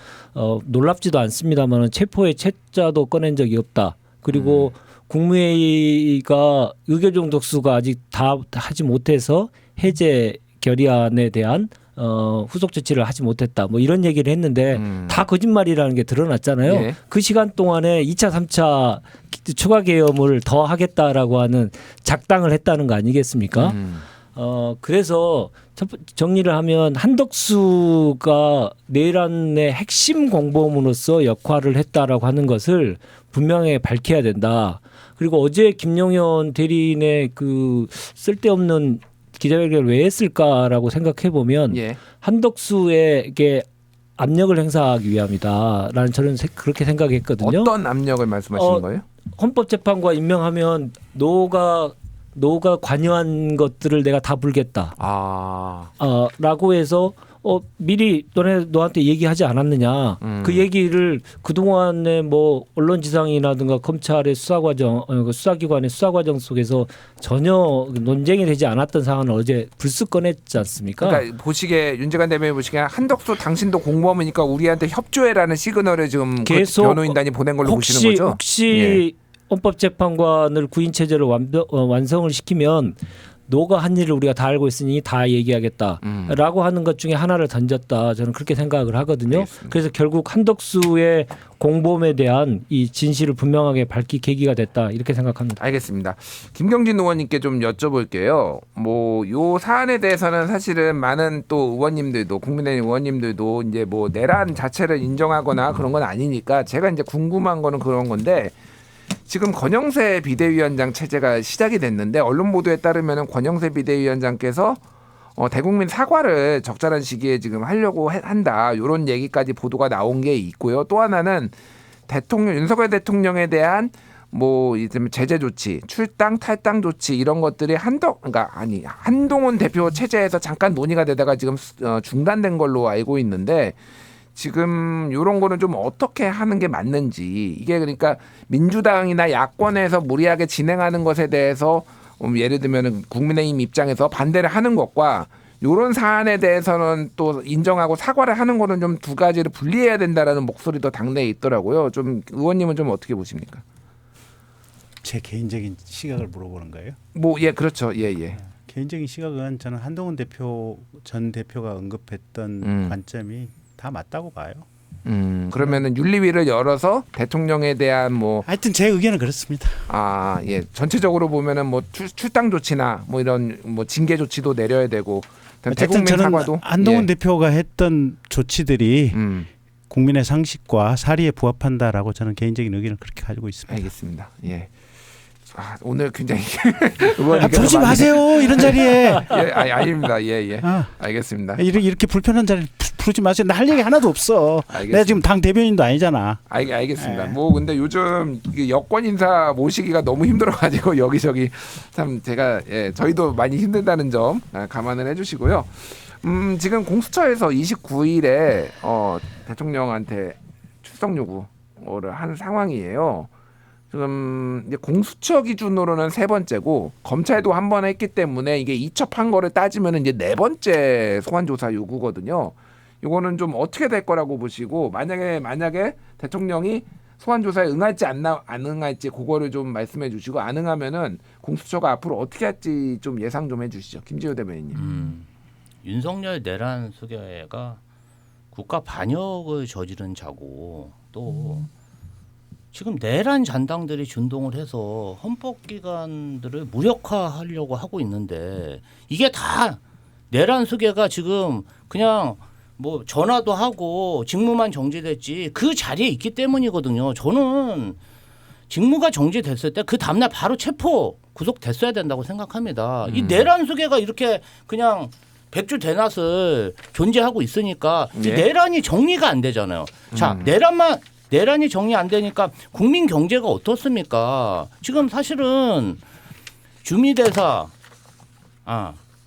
놀랍지도 않습니다만 체포의 채자도 꺼낸 적이 없다. 그리고 국무회의가 의결종 독수가 아직 다 하지 못해서 해제 결의안에 대한 후속 조치를 하지 못했다. 뭐 이런 얘기를 했는데 다 거짓말이라는 게 드러났잖아요. 예. 그 시간 동안에 2차, 3차 추가 계엄을 더 하겠다라고 하는 작당을 했다는 거 아니겠습니까? 그래서 정리를 하면 한덕수가 내란의 핵심 공범으로서 역할을 했다라고 하는 것을 분명히 밝혀야 된다. 그리고 어제 김용현 대리인의 그 쓸데없는 기자회견을 왜 했을까라고 생각해 보면 예. 한덕수에게 압력을 행사하기 위함이다라는 저는 그렇게 생각했거든요. 어떤 압력을 말씀하시는 거예요? 헌법재판관 임명하면 노가 관여한 것들을 내가 다 불겠다. 라고 해서 미리 너한테 얘기하지 않았느냐. 그 얘기를 그동안에 뭐 언론지상이라든가 검찰의 수사기관의 수사과정 속에서 전혀 논쟁이 되지 않았던 사안을 어제 불쑥 꺼냈지 않습니까? 그러니까 보시기에 윤재관 대변인 보시기에 한덕수 당신도 공범이니까 우리한테 협조해라는 시그널을 지금 계속 변호인단이 보낸 걸로 보시는 거죠? 혹시 헌법재판관을 구인 체제로 완성을 시키면 노가 한 일을 우리가 다 알고 있으니 다 얘기하겠다라고 하는 것 중에 하나를 던졌다. 저는 그렇게 생각을 하거든요. 알겠습니다. 그래서 결국 한덕수의 공범에 대한 이 진실을 분명하게 밝히 계기가 됐다. 이렇게 생각합니다. 알겠습니다. 김경진 의원님께 좀 여쭤볼게요. 뭐 요 사안에 대해서는 사실은 많은 또 의원님들도 국민의힘 의원님들도 이제 뭐 내란 자체를 인정하거나 그런 건 아니니까 제가 이제 궁금한 거는 그런 건데 지금 권영세 비대위원장 체제가 시작이 됐는데 언론 보도에 따르면은 권영세 비대위원장께서 대국민 사과를 적절한 시기에 지금 하려고 한다. 이런 얘기까지 보도가 나온 게 있고요. 또 하나는 윤석열 대통령에 대한 뭐 이제 제재 조치, 출당, 탈당 조치 이런 것들이 한동훈 대표 체제에서 잠깐 논의가 되다가 지금 중단된 걸로 알고 있는데 지금 이런 거는 좀 어떻게 하는 게 맞는지 이게 그러니까 민주당이나 야권에서 무리하게 진행하는 것에 대해서 예를 들면 국민의힘 입장에서 반대를 하는 것과 이런 사안에 대해서는 또 인정하고 사과를 하는 거는 좀 두 가지를 분리해야 된다라는 목소리도 당내에 있더라고요. 좀 의원님은 좀 어떻게 보십니까? 제 개인적인 시각을 물어보는 거예요? 뭐 예 그렇죠. 예. 개인적인 시각은 저는 한동훈 전 대표가 언급했던 관점이 다 맞다고 봐요. 그러면은 윤리위를 열어서 대통령에 대한 뭐 하여튼 제 의견은 그렇습니다. 예 전체적으로 보면은 뭐 출당 조치나 뭐 이런 뭐 징계 조치도 내려야 되고 어쨌든 저는 사과도 한동훈 대표가 했던 조치들이 국민의 상식과 사리에 부합한다라고 저는 개인적인 의견을 그렇게 가지고 있습니다. 알겠습니다. 예. 오늘 굉장히 부르지 마세요 이런 자리에. 아닙니다. 예. 알겠습니다. 이렇게 불편한 자리 부르지 마세요. 나 할 얘기 하나도 없어. 알겠습니다. 내가 지금 당 대변인도 아니잖아. 알겠습니다. 뭐 근데 요즘 여권 인사 모시기가 너무 힘들어가지고 여기저기 참 제가 저희도 많이 힘들다는 점 감안을 해주시고요. 지금 공수처에서 29일에 대통령한테 출석 요구를 한 상황이에요. 지금 이제 공수처 기준으로는 3번째고 검찰도 한 번 했기 때문에 이게 이첩한 거를 따지면 이제 4번째 소환 조사 요구거든요. 이거는 좀 어떻게 될 거라고 보시고 만약에 대통령이 소환 조사에 응할지 안 응할지 그거를 좀 말씀해 주시고 안 응하면은 공수처가 앞으로 어떻게 할지 좀 예상 좀 해주시죠. 김지효 대변인님. 윤석열 내란 수괴가 국가 반역을 저지른 자고 또 지금 내란 잔당들이 준동을 해서 헌법기관들을 무력화하려고 하고 있는데 이게 다 내란 수괴가 지금 그냥 뭐 전화도 하고 직무만 정지됐지 그 자리에 있기 때문이거든요. 저는 직무가 정지됐을 때 그 다음날 바로 체포 구속됐어야 된다고 생각합니다. 이 내란 수괴가 이렇게 그냥 백주 대낮을 존재하고 있으니까 이 내란이 정리가 안 되잖아요. 자, 내란이 정리 안 되니까 국민 경제가 어떻습니까? 지금 사실은 주미 대사,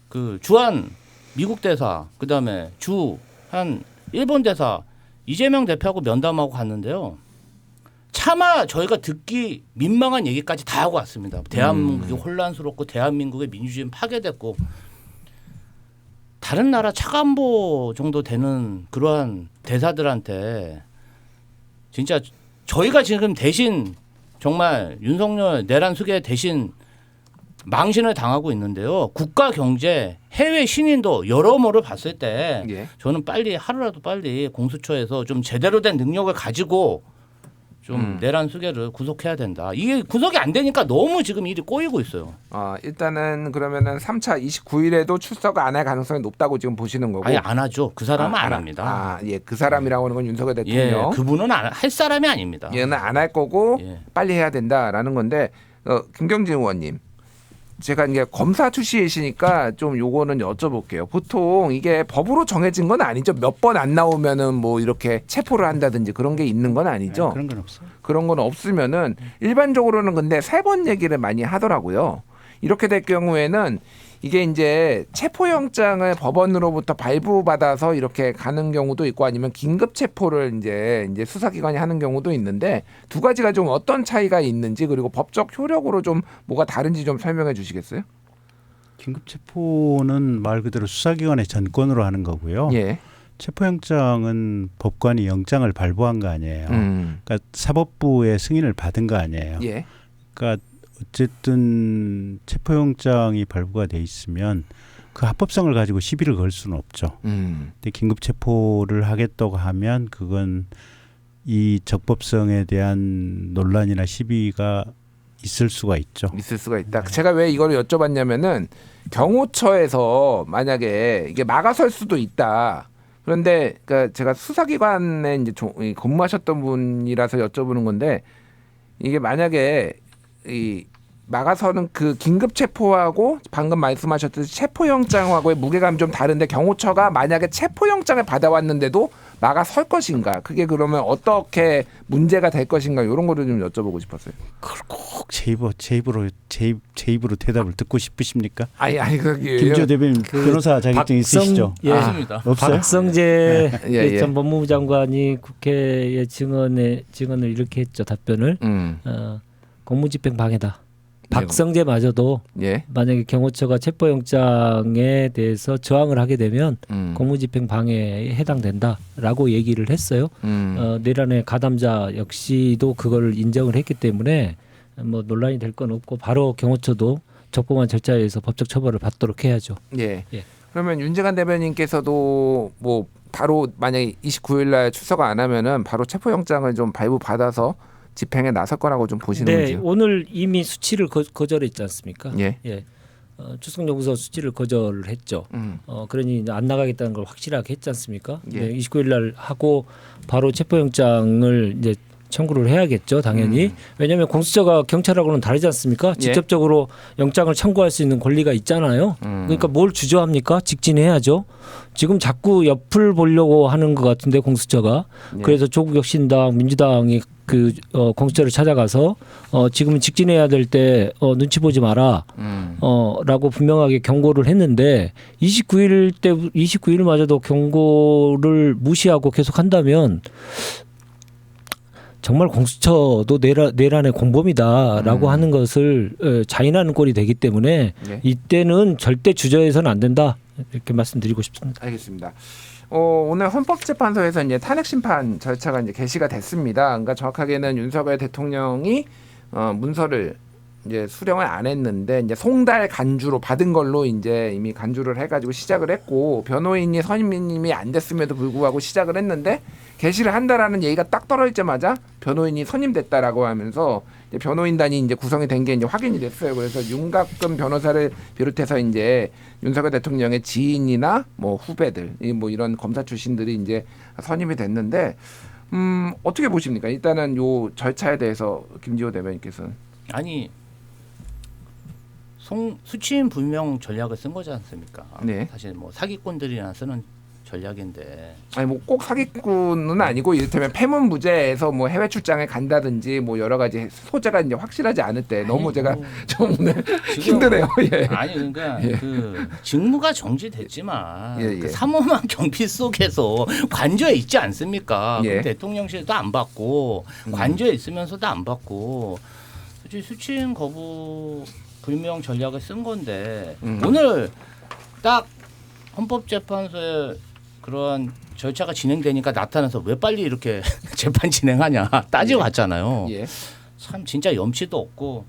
그 주한 미국 대사, 그다음에 주한 일본 대사 이재명 대표하고 면담하고 갔는데요. 차마 저희가 듣기 민망한 얘기까지 다 하고 왔습니다. 대한민국이 혼란스럽고 대한민국의 민주주의는 파괴됐고 다른 나라 차관보 정도 되는 그러한 대사들한테 진짜 저희가 지금 대신 정말 윤석열 내란 수괴 대신 망신을 당하고 있는데요. 국가 경제, 해외 신인도 여러모로 봤을 때 저는 하루라도 빨리 공수처에서 좀 제대로 된 능력을 가지고 좀 내란 수괴를 구속해야 된다. 이게 구속이 안 되니까 너무 지금 일이 꼬이고 있어요. 일단은 그러면은 3차 29일에도 출석 안 할 가능성이 높다고 지금 보시는 거고. 아니 안 하죠. 그 사람은 안 합니다. 그 사람이라고 하는 건 윤석열 대통령. 그분은 할 사람이 아닙니다. 얘는 안 할 거고 빨리 해야 된다라는 건데 김경진 의원님. 제가 이제 검사 출신이시니까 좀 요거는 여쭤볼게요. 보통 이게 법으로 정해진 건 아니죠. 몇 번 안 나오면은 뭐 이렇게 체포를 한다든지 그런 게 있는 건 아니죠. 그런 건 없어요. 그런 건 없으면은 일반적으로는 근데 3번 얘기를 많이 하더라고요. 이렇게 될 경우에는 이게 이제 체포영장을 법원으로부터 발부받아서 이렇게 가는 경우도 있고 아니면 긴급 체포를 이제 수사기관이 하는 경우도 있는데 두 가지가 좀 어떤 차이가 있는지 그리고 법적 효력으로 좀 뭐가 다른지 좀 설명해 주시겠어요? 긴급 체포는 말 그대로 수사기관의 전권으로 하는 거고요. 체포영장은 법관이 영장을 발부한 거 아니에요. 그러니까 사법부의 승인을 받은 거 아니에요. 그러니까 어쨌든 체포영장이 발부가 돼 있으면 그 합법성을 가지고 시비를 걸 수는 없죠. 근데 긴급 체포를 하겠다고 하면 그건 이 적법성에 대한 논란이나 시비가 있을 수가 있죠. 있을 수가 있다. 제가 왜 이걸 여쭤봤냐면은 경호처에서 만약에 이게 막아설 수도 있다. 그런데 그러니까 제가 수사기관에 이제 근무하셨던 분이라서 여쭤보는 건데 이게 만약에 이 막아서는 그 긴급 체포하고 방금 말씀하셨듯이 체포영장하고의 무게감이 좀 다른데 경호처가 만약에 체포영장을 받아왔는데도 막아설 것인가? 그게 그러면 어떻게 문제가 될 것인가? 이런 거를 좀 여쭤보고 싶었어요. 그걸 꼭 제 입으로 대답을 듣고 싶으십니까? 아니 그게 김지호 대변인 변호사 자격증 있으시죠? 예. 없습니다. 없어요? 박성재 예. 전 법무부 장관이 국회에 증언을 이렇게 했죠. 답변을 공무집행 방해다. 박성재마저도 예. 만약에 경호처가 체포영장에 대해서 저항을 하게 되면 공무집행 방해에 해당된다라고 얘기를 했어요. 내란의 가담자 역시도 그걸 인정을 했기 때문에 뭐 논란이 될 건 없고 바로 경호처도 적법한 절차에 의해서 법적 처벌을 받도록 해야죠. 예. 예. 그러면 윤재관 대변인께서도 뭐 바로 만약에 29일 날 출석 안 하면은 바로 체포영장을 좀 발부받아서 집행에 나설 거라고 좀 보시는 네, 건지요? 오늘 이미 수치를 거절했지 않습니까? 예. 출석요구서 수치를 거절을 했죠. 그러니 안 나가겠다는 걸 확실하게 했지 않습니까? 예. 네, 29일 날 하고 바로 체포영장을 이제 청구를 해야겠죠, 당연히. 왜냐하면 공수처가 경찰하고는 다르지 않습니까? 직접적으로 영장을 청구할 수 있는 권리가 있잖아요. 그러니까 뭘 주저합니까? 직진해야죠. 지금 자꾸 옆을 보려고 하는 것 같은데 공수처가. 그래서 조국혁신당, 민주당이 그 공수처를 찾아가서 지금은 직진해야 될 때 눈치 보지 마라. 라고 분명하게 경고를 했는데 29일마저도 경고를 무시하고 계속 한다면 정말 공수처도 내란의 공범이다라고 하는 것을 자인하는 꼴이 되기 때문에 이때는 절대 주저해서는 안 된다 이렇게 말씀드리고 싶습니다. 알겠습니다. 오늘 헌법재판소에서 이제 탄핵 심판 절차가 이제 개시가 됐습니다. 그러니까 정확하게는 윤석열 대통령이 문서를 이제 수령을 안 했는데 이제 송달 간주로 받은 걸로 이제 이미 간주를 해가지고 시작을 했고 변호인이 선임이 안 됐음에도 불구하고 시작을 했는데 개시를 한다라는 얘기가 딱 떨어지자마자 변호인이 선임됐다라고 하면서 이제 변호인단이 이제 구성이 된 게 이제 확인이 됐어요. 그래서 윤곽근 변호사를 비롯해서 이제 윤석열 대통령의 지인이나 뭐 후배들, 뭐 이런 검사 출신들이 이제 선임이 됐는데 어떻게 보십니까? 일단은 요 절차에 대해서 김지호 대변인께서는 아니. 수치인 불명 전략을 쓴 거지 않습니까? 네. 사실 뭐 사기꾼들이나 쓰는 전략인데. 아니 뭐 꼭 사기꾼은 아니고 이를테면 패문부재에서 뭐 해외 출장에 간다든지 뭐 여러 가지 소재가 이제 확실하지 않을 때 너무 제가 좀 오늘 힘드네요. 예. 아니 그러니까 그 직무가 정지됐지만 예. 그 삼엄한 경비 속에서 관저에 있지 않습니까? 예. 대통령실도 안 받고 관저에 있으면서도 안 받고 솔직히 수취인 거부 불명 전략을 쓴 건데 오늘 딱 헌법재판소에 그런 절차가 진행되니까 나타나서 왜 빨리 이렇게 재판 진행하냐 따지고 갔잖아요. 예. 참 진짜 염치도 없고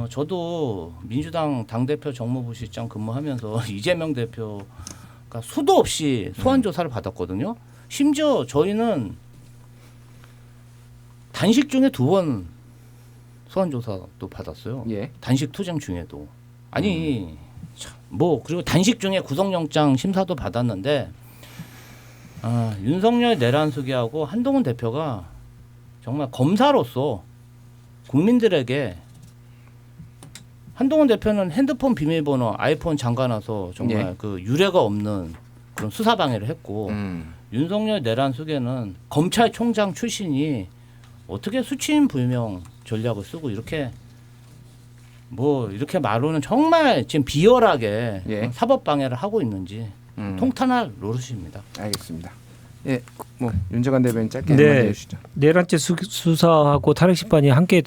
저도 민주당 당대표 정무부실장 근무하면서 이재명 대표가 수도 없이 소환 조사를 받았거든요. 심지어 저희는 단식 중에 2번 소환 조사도 받았어요. 예. 단식 투쟁 중에도. 아니 참, 뭐 그리고 단식 중에 구속영장 심사도 받았는데 윤석열 내란 수기하고 한동훈 대표가 정말 검사로서 국민들에게 한동훈 대표는 핸드폰 비밀번호 아이폰 잠가놔서 정말 그 유례가 없는 그런 수사 방해를 했고 윤석열 내란 수계는 검찰총장 출신이 어떻게 수치인 불명 전략을 쓰고 이렇게 뭐 이렇게 말로는 정말 지금 비열하게 사법 방해를 하고 있는지 통탄할 노릇입니다. 알겠습니다. 예, 뭐 윤재관 대변인 짧게 한마디 해주시죠. 내란죄 수사하고 탄핵 심판이 함께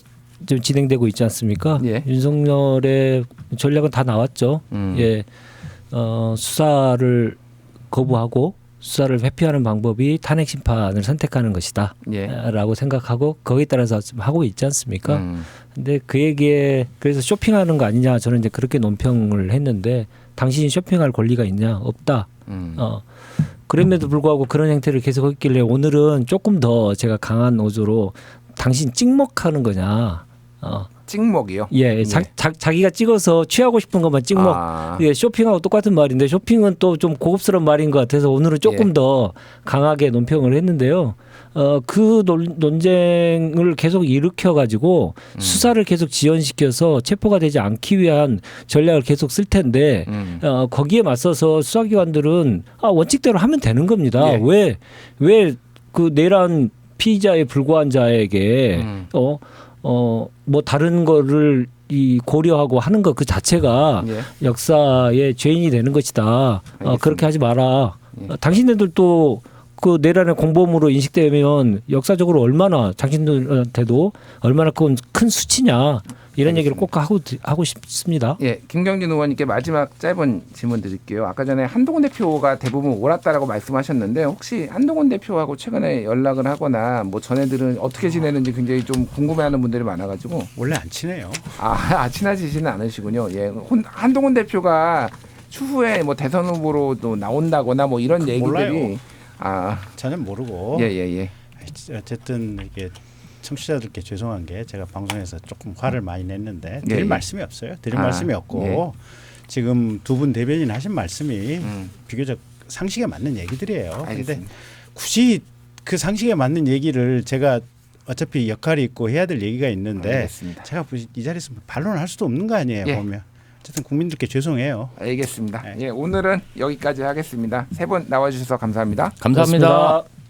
좀 진행되고 있지 않습니까? 윤석열의 전략은 다 나왔죠. 수사를 거부하고 수사를 회피하는 방법이 탄핵 심판을 선택하는 것이다. 예. 라고 생각하고 거기에 따라서 좀 하고 있지 않습니까? 근데 그 얘기에 그래서 쇼핑하는 거 아니냐 저는 이제 그렇게 논평을 했는데 당신이 쇼핑할 권리가 있냐? 없다. 그럼에도 불구하고 그런 행태를 계속 했길래 오늘은 조금 더 제가 강한 어조로 당신 찍먹하는 거냐? 찍먹이요? 예, 자기가 찍어서 취하고 싶은 것만 찍먹. 예, 쇼핑하고 똑같은 말인데 쇼핑은 또 좀 고급스러운 말인 것 같아서 오늘은 조금 더 강하게 논평을 했는데요. 그 논쟁을 계속 일으켜 가지고 수사를 계속 지연시켜서 체포가 되지 않기 위한 전략을 계속 쓸 텐데 거기에 맞서서 수사기관들은 원칙대로 하면 되는 겁니다. 예. 왜 그 내란 피의자에 불과한 자에게 뭐 다른 거를 이 고려하고 하는 것 그 자체가 예. 역사의 죄인이 되는 것이다. 그렇게 하지 마라. 당신들도 그 내란의 공범으로 인식되면 역사적으로 얼마나 당신들한테도 얼마나 큰 수치냐 이런 얘기를 꼭 하고 싶습니다. 예, 김경진 의원님께 마지막 짧은 질문 드릴게요. 아까 전에 한동훈 대표가 대부분 옳았다라고 말씀하셨는데 혹시 한동훈 대표하고 최근에 연락을 하거나 뭐 전애들은 어떻게 지내는지 굉장히 좀 궁금해하는 분들이 많아가지고 원래 안 친해요. 친하지지는 않으시군요. 예, 한동훈 대표가 추후에 뭐 대선 후보로도 나온다거나 뭐 이런 얘기들이 몰라요. 저는 모르고. 예. 어쨌든 이게 청취자들께 죄송한 게 제가 방송에서 조금 화를 많이 냈는데 드릴 말씀이 없어요. 드릴 말씀이 없고 지금 두 분 대변인 하신 말씀이 비교적 상식에 맞는 얘기들이에요. 그런데 굳이 그 상식에 맞는 얘기를 제가 어차피 역할이 있고 해야 될 얘기가 있는데 알겠습니다. 제가 이 자리에서 반론을 할 수도 없는 거 아니에요. 보면. 어쨌든 국민들께 죄송해요. 알겠습니다. 예, 오늘은 여기까지 하겠습니다. 세 분 나와주셔서 감사합니다. 감사합니다. 고맙습니다.